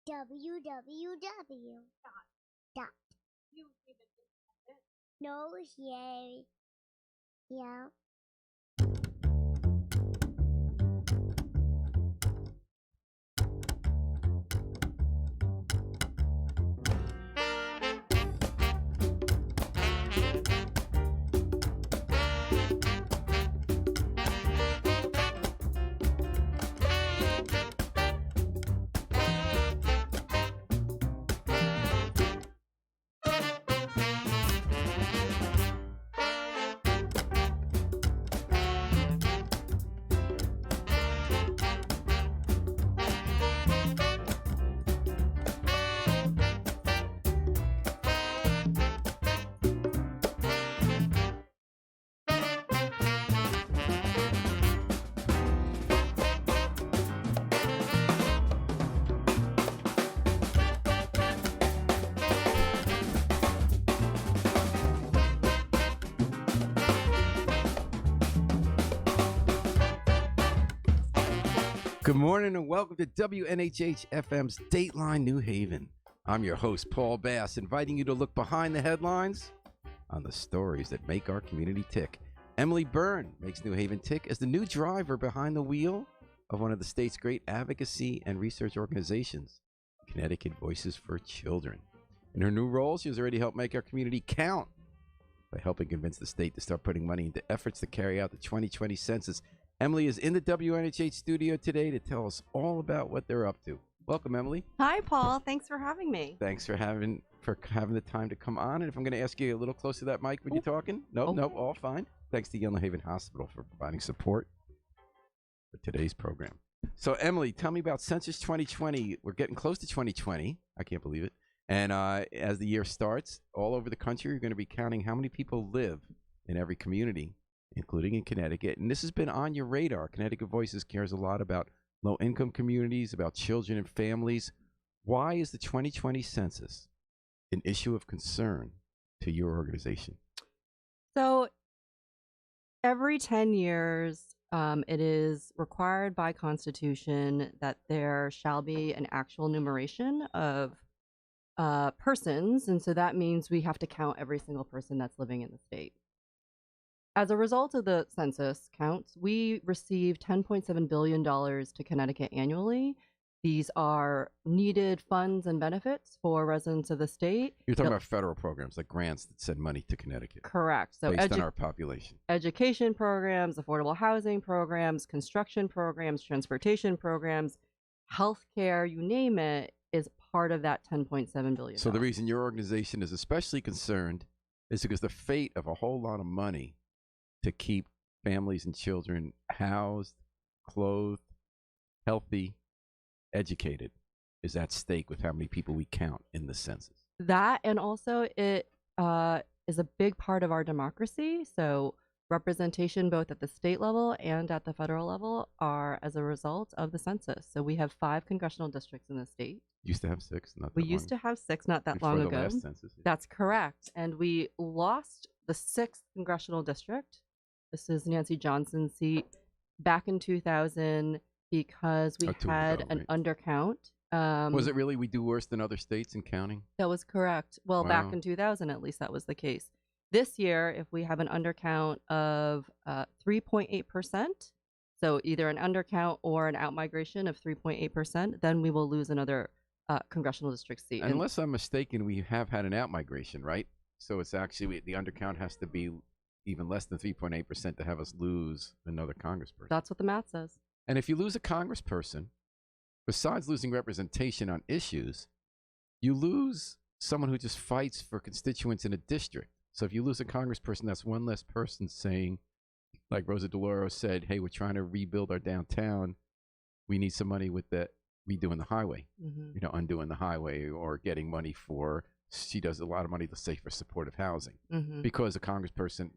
www. Dot. No, yay. Yeah. Good morning and welcome to WNHH FM's Dateline New Haven. I'm your host, Paul Bass, inviting you to look behind the headlines on the stories that make our community tick. Emily Byrne makes New Haven tick as the new driver behind the wheel of one of the state's great advocacy and research organizations, Connecticut Voices for Children. In her new role, she has already helped make our community count by helping convince the state to start putting money into efforts to carry out the 2020 census. Emily is in the WNHH studio today to tell us all about what they're up to. Welcome, Emily. Hi, Paul. Thanks for having me. Thanks for having the time to come on. And if I'm going to ask you a little close to that mic when you're talking, nope, all fine. Thanks to Yale New Haven Hospital for providing support for today's program. So, Emily, tell me about Census 2020. We're getting close to 2020. I can't believe it. And as the year starts, all over the country, you're going to be counting how many people live in every community, including in Connecticut. And this has been on your radar. Connecticut Voices cares a lot about low-income communities, about children and families. Why is the 2020 census an issue of concern to your organization? So every 10 years, it is required by Constitution that there shall be an actual numeration of persons. And so that means we have to count every single person that's living in the state. As a result of the census counts, we receive $10.7 billion to Connecticut annually. These are needed funds and benefits for residents of the state. You're talking about federal programs like grants that send money to Connecticut. Correct. So based on our population. Education programs, affordable housing programs, construction programs, transportation programs, healthcare, you name it, is part of that $10.7 billion. So the reason your organization is especially concerned is because the fate of a whole lot of money to keep families and children housed, clothed, healthy, educated is at stake with how many people we count in the census. That, and also it is a big part of our democracy. So representation both at the state level and at the federal level are as a result of the census. So we have 5 congressional districts in the state. Used to have 6, not that We long. used to have 6 not that long Before the ago. last census. That's correct. And we lost the 6th congressional district. This is Nancy Johnson's seat back in 2000 because we had an undercount. Was it really? We do worse than other states in counting? That was correct. Well, Wow. back in 2000, at least that was the case. This year, if we have an undercount of 3.8%, so either an undercount or an outmigration of 3.8%, then we will lose another congressional district seat. Unless I'm mistaken, we have had an outmigration, right? So it's actually, the undercount has to be even less than 3.8% to have us lose another congressperson. That's what the math says. And if you lose a congressperson, besides losing representation on issues, you lose someone who just fights for constituents in a district. So if you lose a congressperson, that's one less person saying, like Rosa DeLauro said, hey, we're trying to rebuild our downtown. We need some money with that redoing the highway, undoing the highway, or getting money for, she does a lot of money, let's say, for supportive housing. Because a congressperson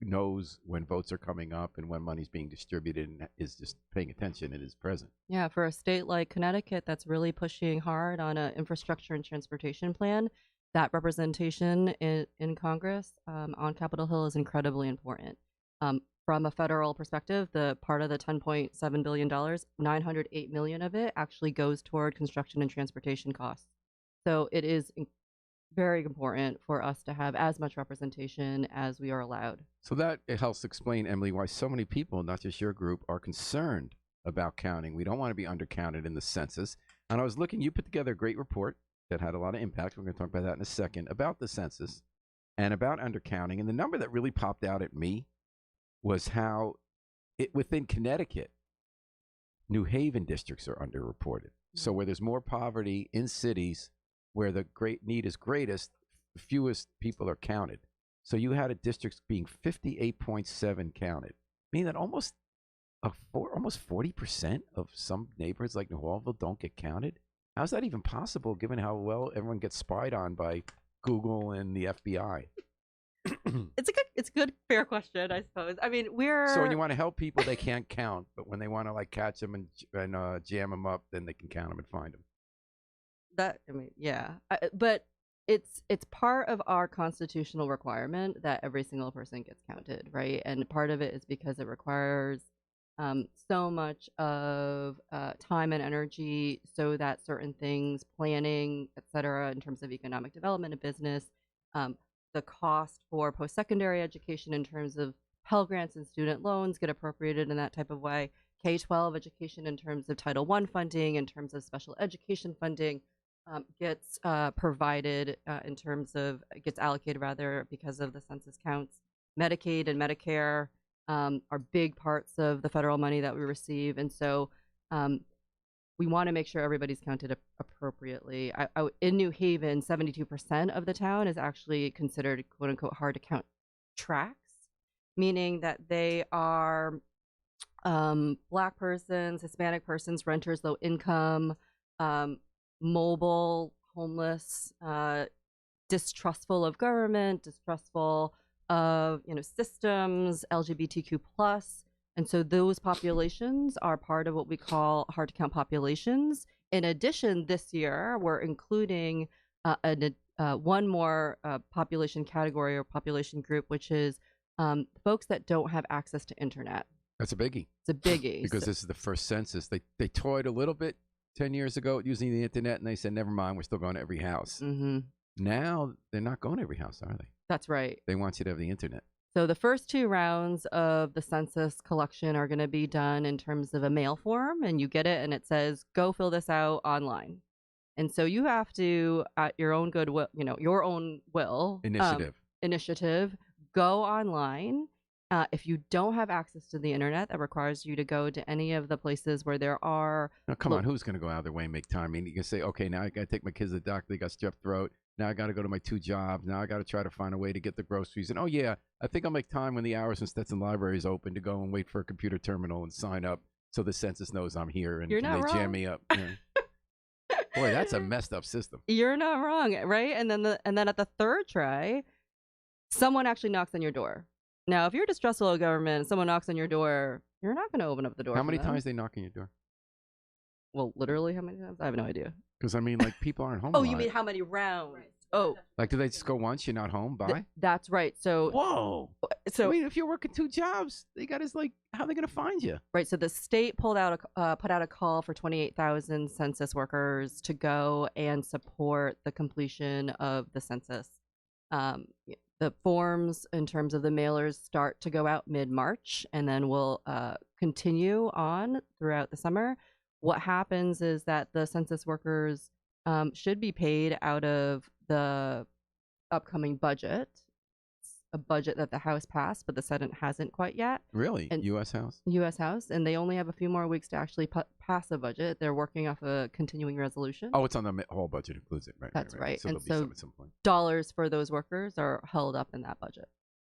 knows when votes are coming up and when money's being distributed and is just paying attention and is present. Yeah, for a state like Connecticut that's really pushing hard on an infrastructure and transportation plan, that representation in Congress on Capitol Hill is incredibly important. from a federal perspective, the part of the $10.7 billion, $908 million of it actually goes toward construction and transportation costs. So it is very important for us to have as much representation as we are allowed. So that it helps explain, Emily, why so many people, not just your group, are concerned about counting. We don't want to be undercounted in the census. And I was looking, you put together a great report that had a lot of impact. We're going to talk about that in a second, about the census and about undercounting. And the number that really popped out at me was how within Connecticut, New Haven districts are underreported. So where there's more poverty in cities where the great need is greatest, the fewest people are counted. So you had a district being 58.7 counted, meaning that almost 40% of some neighborhoods like New Orleans don't get counted. How's that even possible, given how well everyone gets spied on by Google and the FBI? It's a good, fair question, I suppose. I mean, So when you want to help people, they can't count, but when they want to like catch them and jam them up, then they can count them and find them. But it's part of our constitutional requirement that every single person gets counted, right? And part of it is because it requires so much of time and energy so that certain things, planning, et cetera, in terms of economic development of business, the cost for post-secondary education in terms of Pell Grants and student loans get appropriated in that type of way. K-12 education in terms of Title I funding, in terms of special education funding, gets provided in terms of, gets allocated rather because of the census counts. Medicaid and Medicare are big parts of the federal money that we receive. And so we want to make sure everybody's counted appropriately. In New Haven, 72% of the town is actually considered quote unquote hard to count tracts, meaning that they are Black persons, Hispanic persons, renters, low income, mobile, homeless, distrustful of government, distrustful of systems, LGBTQ plus. And so those populations are part of what we call hard to count populations. In addition, this year, we're including one more population category or population group, which is folks that don't have access to internet. That's a biggie. It's a biggie. Because this is the first census. They toyed a little bit 10 years ago using the internet, and they said, never mind, we're still going to every house. Mm-hmm. Now, they're not going to every house, are they? That's right. They want you to have the internet. So the first two rounds of the census collection are going to be done in terms of a mail form, and you get it, and it says, go fill this out online. And so you have to, at your own goodwill, your own will. Initiative, go online. If you don't have access to the internet, that requires you to go to any of the places where there are. Now, come on, who's going to go out of their way and make time? I mean, you can say, okay, now I got to take my kids to the doctor. They got strep throat. Now I got to go to my 2 jobs. Now I got to try to find a way to get the groceries. And oh yeah, I think I'll make time when the hours in Stetson Library is open to go and wait for a computer terminal and sign up so the census knows I'm here and they jam me up. Boy, that's a messed up system. You're not wrong, right? And then at the third try, someone actually knocks on your door. Now, if you're distrustful of government and someone knocks on your door, you're not going to open up the door. How many times they knock on your door? Well, literally, how many times? I have no idea. Because, I mean, like, people aren't home Oh, you mean how many rounds? Right. Oh. Like, do they just go once, you're not home, bye? That's right. So. Whoa. So, I mean, if you're working 2 jobs, they got like, how are they going to find you? Right. So the state put out a call for 28,000 census workers to go and support the completion of the census. The forms in terms of the mailers start to go out mid-March, and then we'll continue on throughout the summer. What happens is that the census workers should be paid out of the upcoming budget. It's a budget that the House passed, but the Senate hasn't quite yet. Really? And U.S. House? U.S. House, and they only have a few more weeks to actually pass a budget. They're working off a continuing resolution. Oh, it's on the whole budget, includes it, right? That's right. So and there'll be so some at some point. Dollars for those workers are held up in that budget.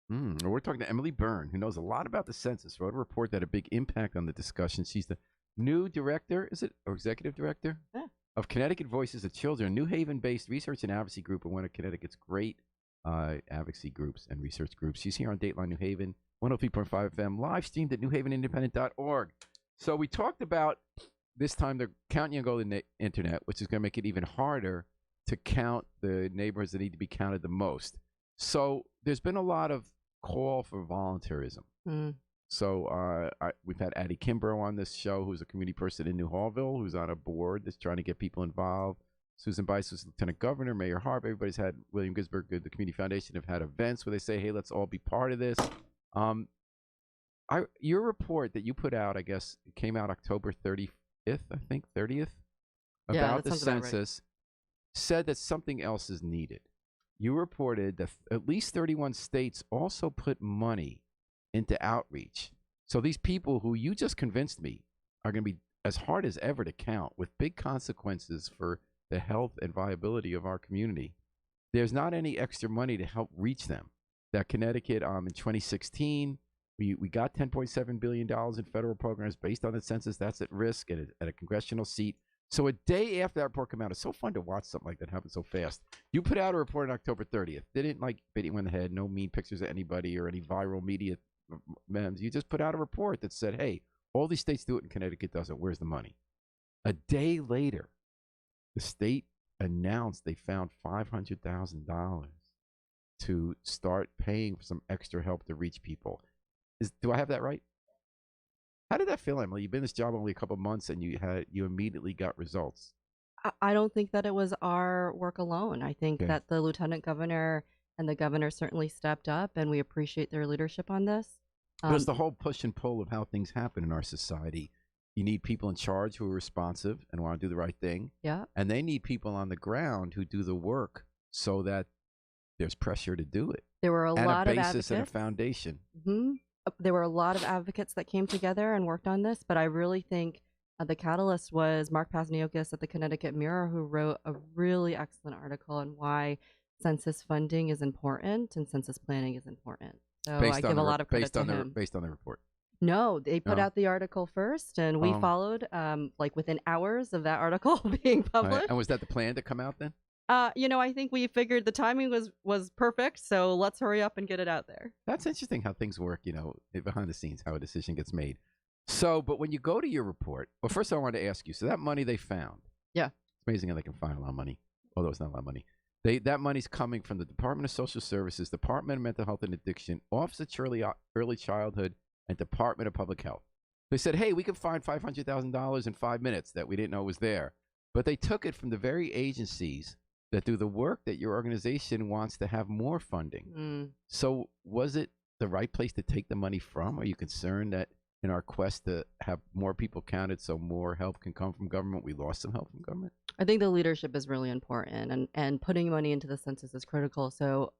We're talking to Emily Byrne, who knows a lot about the census, wrote a report that had a big impact on the discussion. She's the new director, is it, or executive director? Yeah. Of Connecticut Voices of Children, New Haven-based research and advocacy group, and one of Connecticut's great advocacy groups and research groups. She's here on Dateline New Haven, 103.5 FM, live streamed at newhavenindependent.org. So we talked about this time the counting and go to the internet, which is going to make it even harder to count the neighborhoods that need to be counted the most. So there's been a lot of call for volunteerism. So we've had Addie Kimbrough on this show, who's a community person in New Hallville, who's on a board that's trying to get people involved. Susan Bice was lieutenant governor, Mayor Harp. Everybody's had William Ginsburg, the Community Foundation, have had events where they say, hey, let's all be part of this. Your report that you put out, I guess, it came out October 35th, I think, 30th, about the census, said that something else is needed. You reported that at least 31 states also put money into outreach. So these people who you just convinced me are going to be as hard as ever to count, with big consequences for the health and viability of our community. There's not any extra money to help reach them. That Connecticut, in 2016, we got $10.7 billion in federal programs based on the census. That's at risk at a congressional seat. So a day after that report came out, it's so fun to watch something like that happen so fast. You put out a report on October 30th. Didn't bit you in the head, no mean pictures of anybody or any viral media memes. You just put out a report that said, hey, all these states do it and Connecticut doesn't. Where's the money? A day later, the state announced they found $500,000 to start paying for some extra help to reach people. Do I have that right? How did that feel, Emily? You've been in this job only a couple of months and you immediately got results. I don't think that it was our work alone. I think that the lieutenant governor and the governor certainly stepped up, and we appreciate their leadership on this. But it's the whole push and pull of how things happen in our society. You need people in charge who are responsive and want to do the right thing. Yeah. And they need people on the ground who do the work so that there's pressure to do it. There were a lot of advocates. And a basis and a foundation. Mm-hmm. There were a lot of advocates that came together and worked on this, but I really think the catalyst was Mark Pasniokis at the Connecticut Mirror, who wrote a really excellent article on why census funding is important and census planning is important. So I give a lot of credit to him. Based on the report. No, they put out the article first, and we followed within hours of that article being published. Right. And was that the plan to come out then? I think we figured the timing was perfect, so let's hurry up and get it out there. That's interesting how things work, behind the scenes, how a decision gets made. So, but when you go to your report, well, first I wanted to ask you, so that money they found. Yeah. It's amazing how they can find a lot of money, although it's not a lot of money. That money's coming from the Department of Social Services, Department of Mental Health and Addiction, Office of Early Childhood, and Department of Public Health. They said, hey, we could find $500,000 in 5 minutes that we didn't know was there. But they took it from the very agencies that do the work that your organization wants to have more funding. So was it the right place to take the money from? Are you concerned that in our quest to have more people counted so more help can come from government, we lost some help from government? I think the leadership is really important, and putting money into the census is critical. So,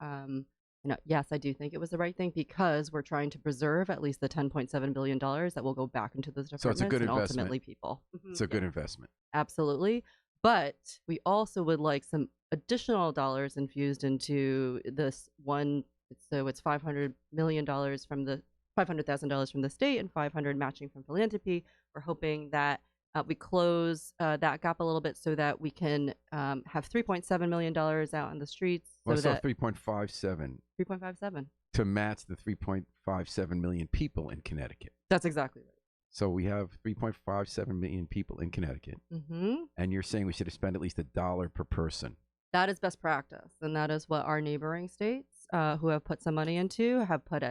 yes, I do think it was the right thing because we're trying to preserve at least the $10.7 billion that will go back into those departments. So it's a good and investment. Ultimately people. It's a good investment. Absolutely. But we also would like some additional dollars infused into this one. So it's $500 million from the $500,000 from the state and $500 matching from philanthropy. We're hoping that we close that gap a little bit so that we can have $3.7 million out on the streets. Well, so 3.57. 3.57. To match the 3.57 million people in Connecticut. That's exactly right. So we have 3.57 million people in Connecticut. Mm-hmm. And you're saying we should have spent at least $1 per person. That is best practice. And that is what our neighboring states who have put some money into have put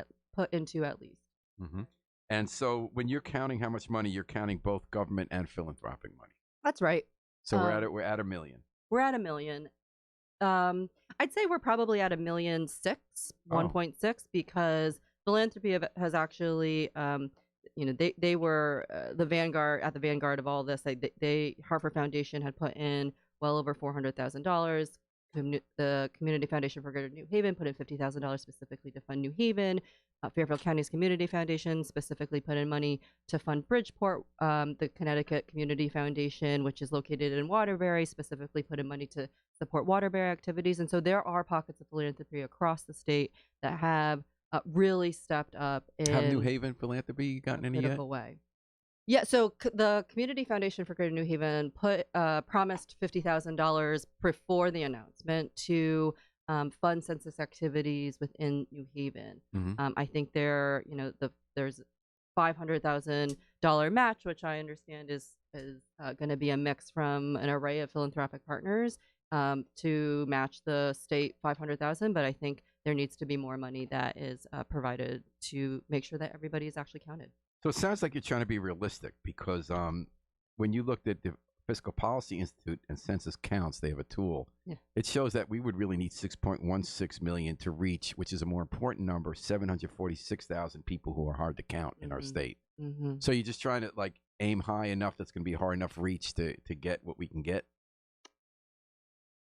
into at least. Mm-hmm. And so when you're counting how much money, you're counting both government and philanthropic money. That's right. So we're at $1 million. We're at $1 million. I'd say we're probably at $1.6 million, 1.6, because philanthropy has actually, they were the vanguard of all this. They Hartford Foundation had put in well over $400,000. The Community Foundation for Greater New Haven put in $50,000 specifically to fund New Haven. Fairfield County's Community Foundation specifically put in money to fund Bridgeport. The Connecticut Community Foundation, which is located in Waterbury, specifically put in money to support Waterbury activities. And so there are pockets of philanthropy across the state that have really stepped up in Have New Haven philanthropy gotten any yet? way. Yeah, so the Community Foundation for Greater New Haven promised $50,000 before the announcement to fund census activities within New Haven. Mm-hmm. I think there's $500,000 match, which I understand is going to be a mix from an array of philanthropic partners to match the state $500,000. But I think there needs to be more money that is provided to make sure that everybody is actually counted. So it sounds like you're trying to be realistic because when you looked at the Fiscal Policy Institute and Census Counts, they have a tool. Yeah. It shows that we would really need 6.16 million to reach, which is a more important number, 746,000 people who are hard to count in our state. Mm-hmm. So you're just trying to like aim high enough that's going to be hard enough reach to get what we can get.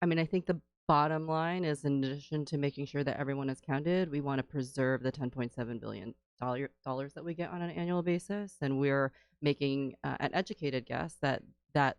I mean, I think the bottom line is, in addition to making sure that everyone is counted, we want to preserve the $10.7 billion that we get on an annual basis, and we're making an educated guess that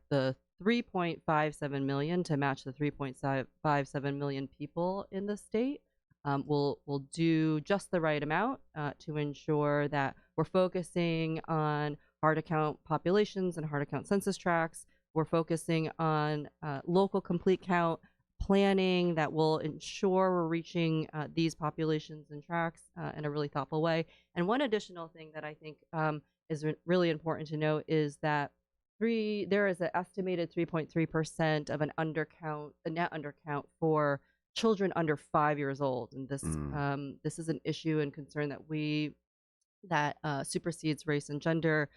the 3.57 million to match the 3.57 million people in the state will do just the right amount to ensure that we're focusing on hard to count populations and hard to count census tracts. We're focusing on local complete count planning that will ensure we're reaching these populations and tracts in a really thoughtful way. And one additional thing that I think is really important to note is that there is an estimated 3.3% of a net undercount for children under 5 years old, and this is an issue and concern that supersedes race and gender.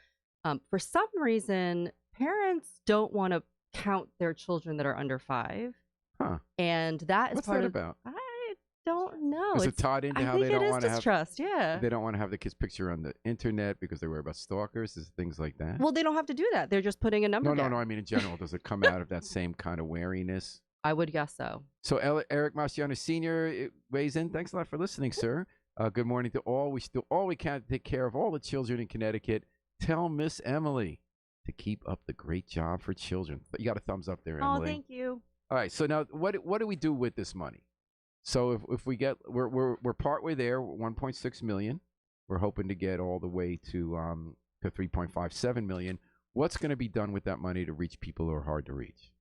For some reason, parents don't want to count their children that are under 5. Huh. And that is What's part that of about? I don't know. Is it tied into how I they think don't it is want to have distrust, yeah. they don't want to have the kids' picture on the internet because they worry about stalkers, things like that? Well, they don't have to do that. They're just putting a number down. No. I mean, in general, does it come out of that same kind of wariness? I would guess so. So Eric Marciano Sr. weighs in. Thanks a lot for listening, sir. Good morning to all. We do all we can to take care of all the children in Connecticut. Tell Miss Emily to keep up the great job for children. You got a thumbs up there, Emily. Oh, thank you. All right. So now, what do we do with this money? So if we get we're partway there, 1.6 million. We're hoping to get all the way to 3.57 million. What's going to be done with that money to reach people who are hard to reach?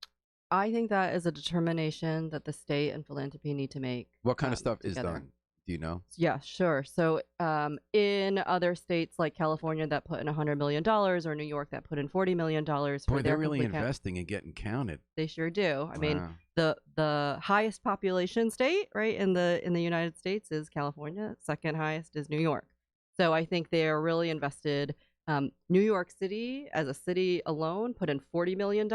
I think that is a determination that the state and philanthropy need to make. What kind of stuff together. is done? Do you know? Yeah, sure. So in other states like California that put in $100 million, or New York that put in $40 million for Boy, their they're really complete count. investing in getting counted. They sure do. I mean, Wow. the highest population state, right, in the United States is California. Second highest is New York. So I think they are really invested. New York City, as a city alone, put in $40 million.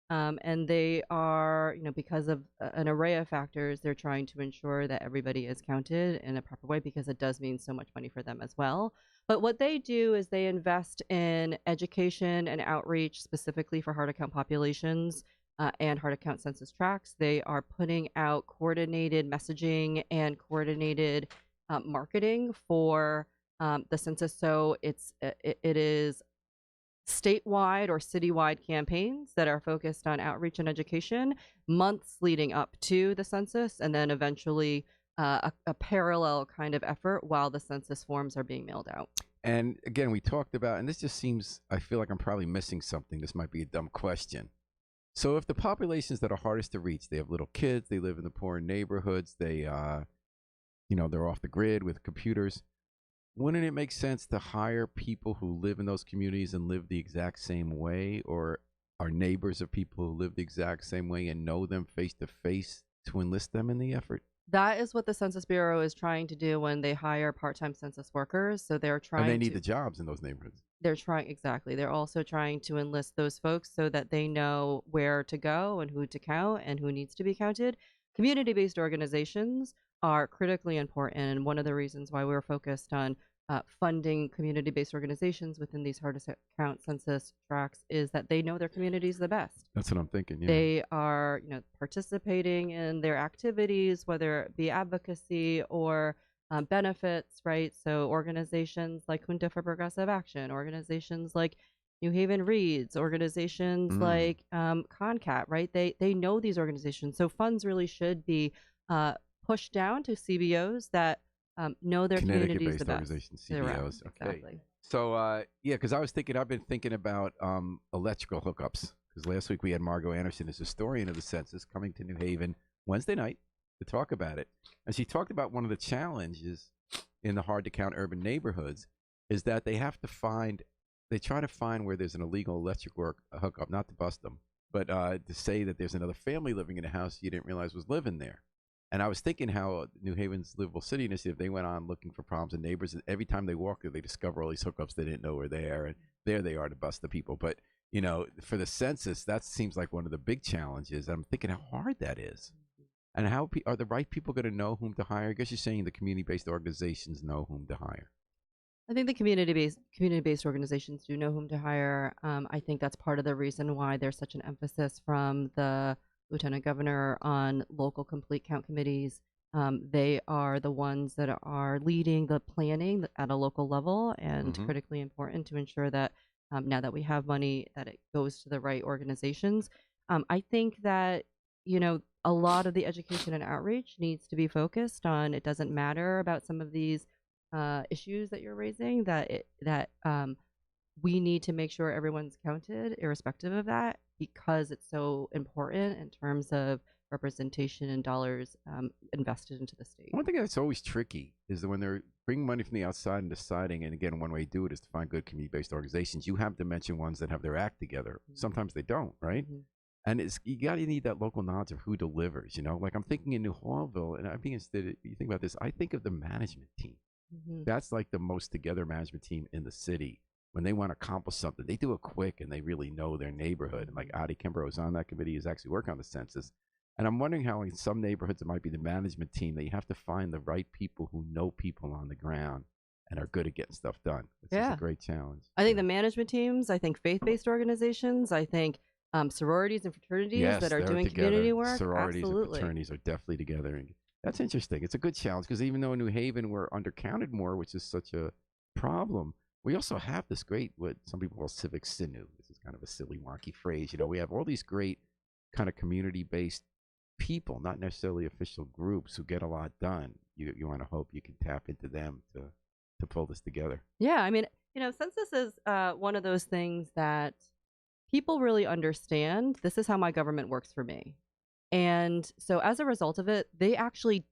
And they are, because of an array of factors, they're trying to ensure that everybody is counted in a proper way, because it does mean so much money for them as well. But what they do is they invest in education and outreach specifically for hard to count populations and hard to count census tracts. They are putting out coordinated messaging and coordinated marketing for the census. So it is statewide or citywide campaigns that are focused on outreach and education months leading up to the census, and then eventually a parallel kind of effort while the census forms are being mailed out. And again, we talked about, and this just seems, I feel like I'm probably missing something. This might be a dumb question. So if the populations that are hardest to reach, they have little kids, they live in the poor neighborhoods, they're off the grid with computers, wouldn't it make sense to hire people who live in those communities and live the exact same way, or are neighbors of people who live the exact same way and know them face to face to enlist them in the effort? That is what the Census Bureau is trying to do when they hire part-time census workers. So they're trying and they need the jobs in those neighborhoods. They're trying, exactly. They're also trying to enlist those folks so that they know where to go and who to count and who needs to be counted. Community-based organizations are critically important, and one of the reasons why we're focused on funding community-based organizations within these hard to count census tracts is that they know their communities the best. That's what I'm thinking. Yeah. They are, participating in their activities, whether it be advocacy or benefits, right? So organizations like Junta for Progressive Action, organizations like New Haven Reads, organizations like CONCAT, right? They know these organizations. So funds really should be pushed down to CBOs that know their communities the best. Organizations, CBOs. Okay. Exactly. So, because I've been thinking about electrical hookups. Because last week we had Margot Anderson, as historian of the census, coming to New Haven Wednesday night to talk about it. And she talked about one of the challenges in the hard to count urban neighborhoods is that they try to find where there's an illegal electric hookup, not to bust them, but to say that there's another family living in a house you didn't realize was living there. And I was thinking how New Haven's Livable City Initiative, they went on looking for problems in neighbors. And every time they walk there, they discover all these hookups they didn't know were there. And there they are to bust the people. But, for the census, that seems like one of the big challenges. I'm thinking how hard that is. And how are the right people going to know whom to hire? I guess you're saying the community-based organizations know whom to hire. I think the community-based organizations do know whom to hire. I think that's part of the reason why there's such an emphasis from the lieutenant governor on local complete count committees. They are the ones that are leading the planning at a local level, and critically important to ensure that now that we have money, that it goes to the right organizations. I think that a lot of the education and outreach needs to be focused on. It doesn't matter about some of these issues that you're raising, that we need to make sure everyone's counted irrespective of that, because it's so important in terms of representation and dollars invested into the state. One thing that's always tricky is that when they're bringing money from the outside and deciding, and again, one way to do it is to find good community-based organizations, you have to mention ones that have their act together. Sometimes they don't, right? And you need that local knowledge of who delivers, Like I'm thinking in New Hallville, and I'm being interested, you think about this, I think of the management team. That's like the most together management team in the city. When they want to accomplish something, they do it quick and they really know their neighborhood. And like Adi Kimbrough is on that committee, is actually working on the census. And I'm wondering how in some neighborhoods it might be the management team that you have to find the right people who know people on the ground and are good at getting stuff done. It's a great challenge. I think the management teams, I think faith-based organizations, I think sororities and fraternities that are doing together. Community work. Sororities Absolutely. and fraternities are definitely together. And that's interesting. It's a good challenge because even though in New Haven we're undercounted more, which is such a problem, we also have this great, what some people call civic sinew. This is kind of a silly, wonky phrase. We have all these great kind of community-based people, not necessarily official groups, who get a lot done. You want to hope you can tap into them to pull this together. Yeah, I mean, census is one of those things that people really understand. This is how my government works for me. And so as a result of it, they actually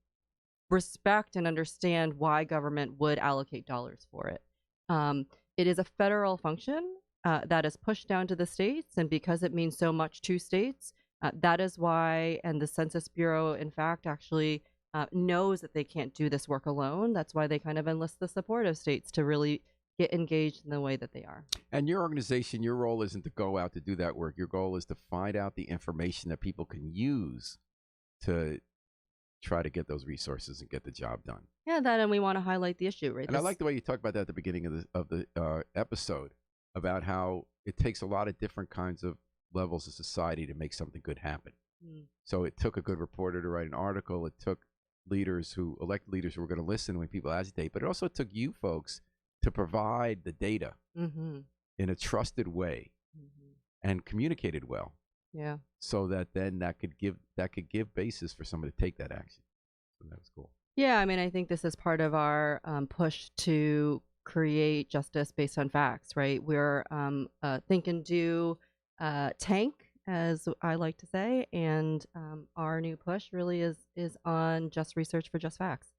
respect and understand why government would allocate dollars for it. It is a federal function that is pushed down to the states, and because it means so much to states, that is why, and the Census Bureau, in fact, actually knows that they can't do this work alone. That's why they kind of enlist the support of states to really get engaged in the way that they are. And your organization, your role isn't to go out to do that work. Your goal is to find out the information that people can use to try to get those resources and get the job done. Yeah, and we want to highlight the issue, right? And I like the way you talked about that at the beginning of the episode, about how it takes a lot of different kinds of levels of society to make something good happen. So it took a good reporter to write an article. It took elected leaders who were going to listen when people agitate, but it also took you folks to provide the data in a trusted way and communicated well. Yeah. So that then that could give basis for someone to take that action. So that was cool. Yeah, I mean, I think this is part of our push to create justice based on facts, right? We're think and do tank, as I like to say, and our new push really is on just research for just facts.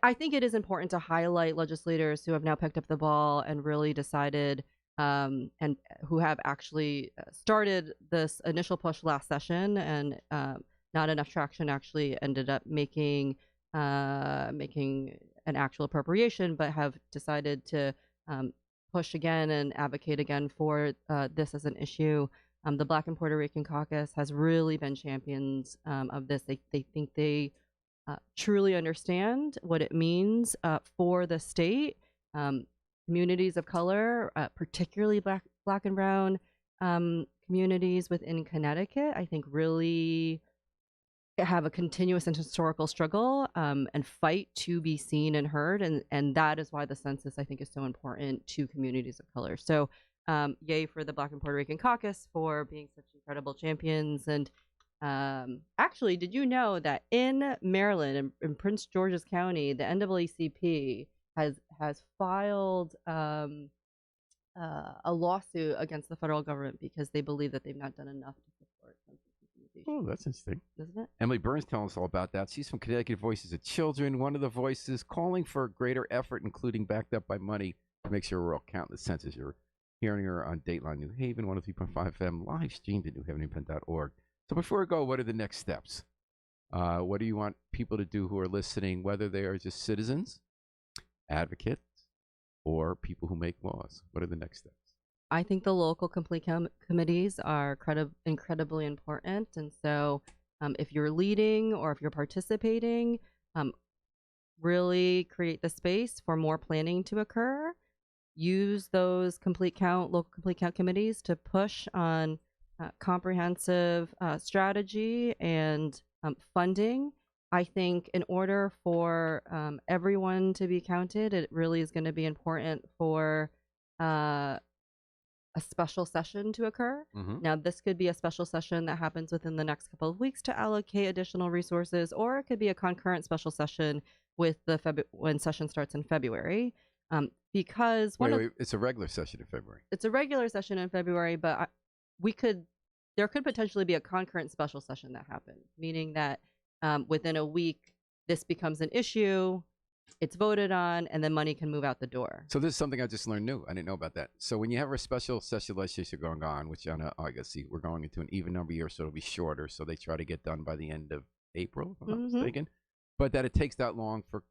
I think it is important to highlight legislators who have now picked up the ball and really decided and who have actually started this initial push last session, and not enough traction actually ended up making an actual appropriation, but have decided to push again and advocate again for this as an issue. The Black and Puerto Rican Caucus has really been champions of this. They think they truly understand what it means for the state. Communities of color, particularly black and brown communities within Connecticut, I think really have a continuous and historical struggle and fight to be seen and heard. And that is why the census, I think, is so important to communities of color. So yay for the Black and Puerto Rican Caucus for being such incredible champions. And actually, did you know that in Maryland, in Prince George's County, the NAACP has filed a lawsuit against the federal government because they believe that they've not done enough to support census implementation. Oh, that's interesting. Isn't it? Emily Burns telling us all about that. She's from Connecticut Voices of Children, one of the voices calling for greater effort, including backed up by money, to make sure we're all counting the census. You're hearing her on Dateline New Haven, 103.5 FM, live streamed at newhavenindependent.org. So before we go, what are the next steps? What do you want people to do who are listening, whether they are just citizens, advocates, or people who make laws? What are the next steps? I think the local complete committees are incredibly important. And so if you're leading or if you're participating, really create the space for more planning to occur. Use those local complete count committees to push on comprehensive strategy and funding. I think in order for everyone to be counted, it really is going to be important for a special session to occur. Now, this could be a special session that happens within the next couple of weeks to allocate additional resources, or it could be a concurrent special session with when session starts in February. Because wait, it's a regular session in February. It's a regular session in February, but there could potentially be a concurrent special session that happens, meaning that within a week, this becomes an issue, it's voted on, and then money can move out the door. So this is something I just learned new. I didn't know about that. So when you have a special session legislation going on, which I guess we're going into an even number of years, so it'll be shorter. So they try to get done by the end of April, if I'm not mistaken. But that it takes that long for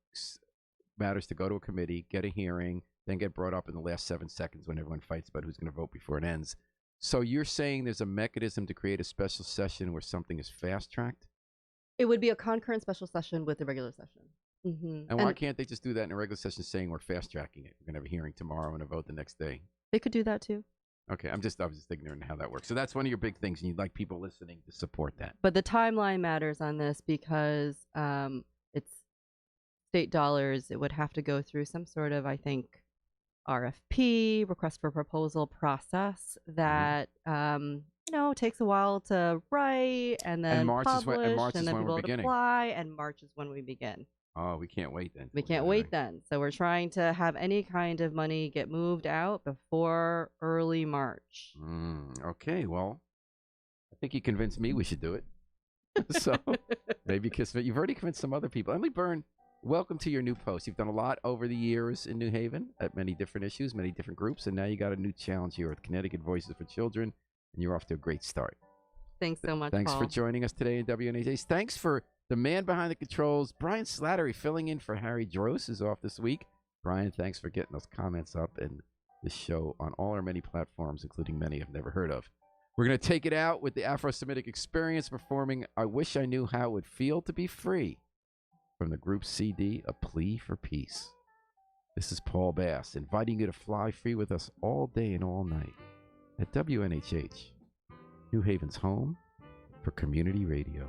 matters to go to a committee, get a hearing, then get brought up in the last 7 seconds when everyone fights about who's going to vote before it ends. So you're saying there's a mechanism to create a special session where something is fast-tracked? It would be a concurrent special session with the regular session. And why can't they just do that in a regular session saying we're fast-tracking it? We're going to have a hearing tomorrow and a vote the next day. They could do that too. Okay, I was just ignorant of how that works. So that's one of your big things, and you'd like people listening to support that. But the timeline matters on this because it's state dollars. It would have to go through some sort of, I think, RFP, request for proposal process that takes a while to write and then publish, and then people apply, and March is when we begin. Oh, we can't wait then. We can't wait then. So we're trying to have any kind of money get moved out before early March. Okay, well, I think you convinced me we should do it. So maybe you've already convinced some other people. Emily Byrne, welcome to your new post. You've done a lot over the years in New Haven at many different issues, many different groups, and now you got a new challenge here with Connecticut Voices for Children, and you're off to a great start. Thanks so much, Thanks Paul. for joining us today in WNHA. Thanks for the man behind the controls, Brian Slattery, filling in for Harry Dross, is off this week. Brian, thanks for getting those comments up in the show on all our many platforms, including many I've never heard of. We're going to take it out with the Afro-Semitic Experience performing I Wish I Knew How It Would Feel to Be Free from the group CD, A Plea for Peace. This is Paul Bass, inviting you to fly free with us all day and all night at WNHH, New Haven's home for community radio.